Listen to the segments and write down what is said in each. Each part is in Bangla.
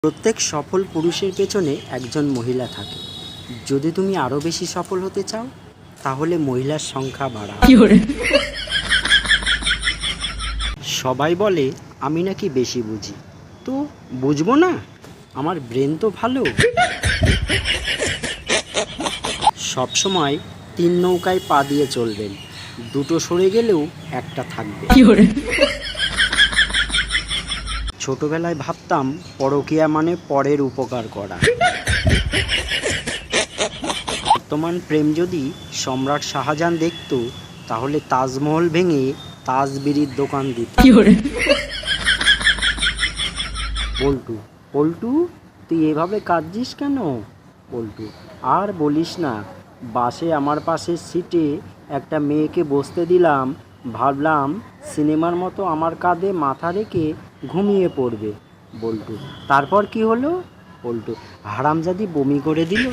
প্রত্যেক সফল পুরুষের পেছনে একজন মহিলা থাকে। যদি তুমি আরো বেশি সফল হতে চাও তাহলে মহিলার সংখ্যা বাড়াও। সবাই বলে আমি নাকি বেশি বুঝি, তো বুঝবো না? আমার ব্রেন তো ভালো। সবসময় তিন নৌকায় পা দিয়ে চলবেন, দুটো সরে গেলেও একটা থাকবে। ছোটবেলায় ভাবতাম পরকীয়া মানে পরের উপকার করা। বর্তমান প্রেম যদি সম্রাট শাহজাহান দেখতো তাহলে তাজমহল ভেঙে তাজবিড়ির দোকান দিত। পল্টু, পল্টু তুই এভাবে কাঁদছিস কেন? পল্টু, আর বলিস না, বাসে আমার পাশের সিটে একটা মেয়েকে বসতে দিলাম, ভাবলাম সিনেমার মতো আমার কাঁধে মাথা রেখে ঘুমিয়ে পড়বে। বল্টু, তারপর কি হলো? পল্টু, হারামজাদি বমি করে দিল।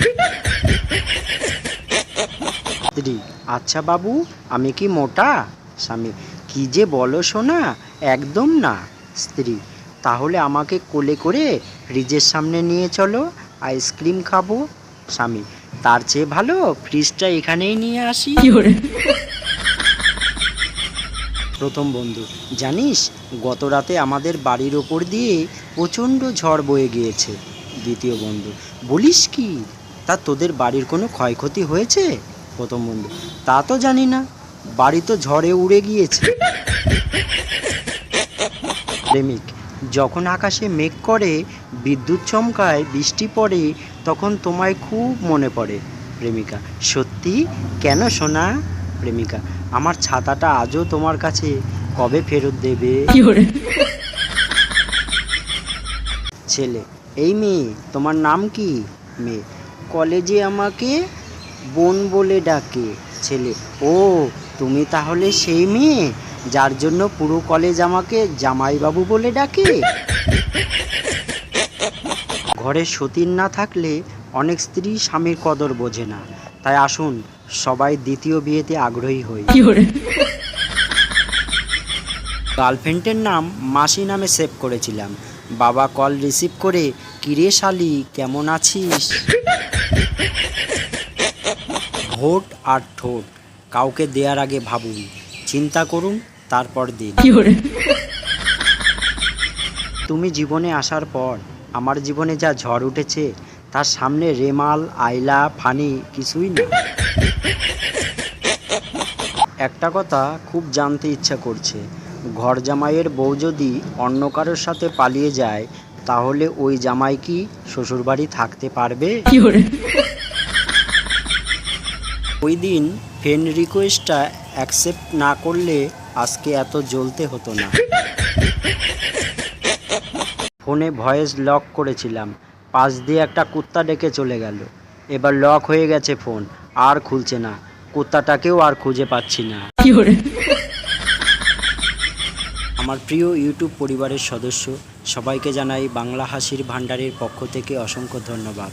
স্ত্রী, আচ্ছা বাবু আমি কি মোটা? স্বামী, কি যে বলো সোনা, একদম না। স্ত্রী, তাহলে আমাকে কোলে করে ফ্রিজের সামনে নিয়ে চলো, আইসক্রিম খাবো। স্বামী, তার চেয়ে ভালো ফ্রিজটা এখানেই নিয়ে আসি। প্রথম বন্ধু, জানিস গত রাতে আমাদের বাড়ির ওপর দিয়ে প্রচণ্ড ঝড় বয়ে গিয়েছে। দ্বিতীয় বন্ধু, বলিস কি, তা তোদের বাড়ির কোনো ক্ষয়ক্ষতি হয়েছে? প্রথম বন্ধু, তা তো জানি না, বাড়ি তো ঝড়ে উড়ে গিয়েছে। প্রেমিক, যখন আকাশে মেঘ করে, বিদ্যুৎ চমকায়, বৃষ্টি পড়ে, তখন তোমায় খুব মনে পড়ে। প্রেমিকা, সত্যি? কেন সোনা? প্রেমিকা, আমার ছাতাটা আজও তোমার কাছে, কবে ফেরত দেবে? ছেলে, এই মেয়ে তোমার নাম কি? মেয়ে, কলেজে আমাকে বোন বলে ডাকে। ছেলে, ও তুমি তাহলে সেই মেয়ে যার জন্য পুরো কলেজ আমাকে জামাইবাবু বলে ডাকে। ঘরে সতীন না থাকলে অনেক স্ত্রী স্বামীর কদর বোঝে না। তাই আসুন সবাই দ্বিতীয় বিয়েতে আগ্রহী হই। গার্লফ্রেন্ডের নাম মাসি নামে সেভ করেছিলাম। বাবা কল রিসিভ করে, কিরে শালি কেমন আছিস? ভোট আর ঠোঁট কাউকে দেওয়ার আগে ভাবুন, চিন্তা করুন, তারপর দিন। তুমি জীবনে আসার পর আমার জীবনে যা ঝড় উঠেছে তার সামনে রেমাল, আইলা, ফানি কিছুই না। একটা কথা খুব জানতে ইচ্ছা করছে, ঘর জামাইয়ের বউ যদি অন্য কারোর সাথে পালিয়ে যায় তাহলে ওই জামাই কি শ্বশুরবাড়ি থাকতে পারবে? ওই দিন ফ্রেন্ড রিকোয়েস্টটা অ্যাকসেপ্ট না করলে আজকে এত জ্বলতে হতো না। ফোনে ভয়েস লক করেছিলাম, পাশ দিয়ে একটা কুত্তা ডেকে চলে গেল। এবার লক হয়ে গেছে ফোন, আর খুলছে না, কুত্তাটাকেও আর খুঁজে পাচ্ছি না। আমার প্রিয় ইউটিউব পরিবারের সদস্য সবাইকে জানাই বাংলা হাসির ভাণ্ডারের পক্ষ থেকে অসংখ্য ধন্যবাদ।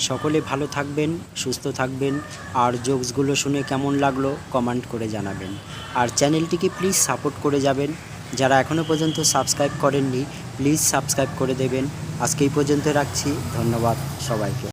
সকলে ভালো থাকবেন, সুস্থ থাকবেন, আর জোকসগুলো শুনে কেমন লাগলো কমেন্ট করে জানাবেন। আর চ্যানেলটিকে প্লিজ সাপোর্ট করে যাবেন। যারা এখনও পর্যন্ত সাবস্ক্রাইব করেননি প্লিজ সাবস্ক্রাইব করে দেবেন। আজকে এই পর্যন্ত রাখছি, ধন্যবাদ সবাইকে।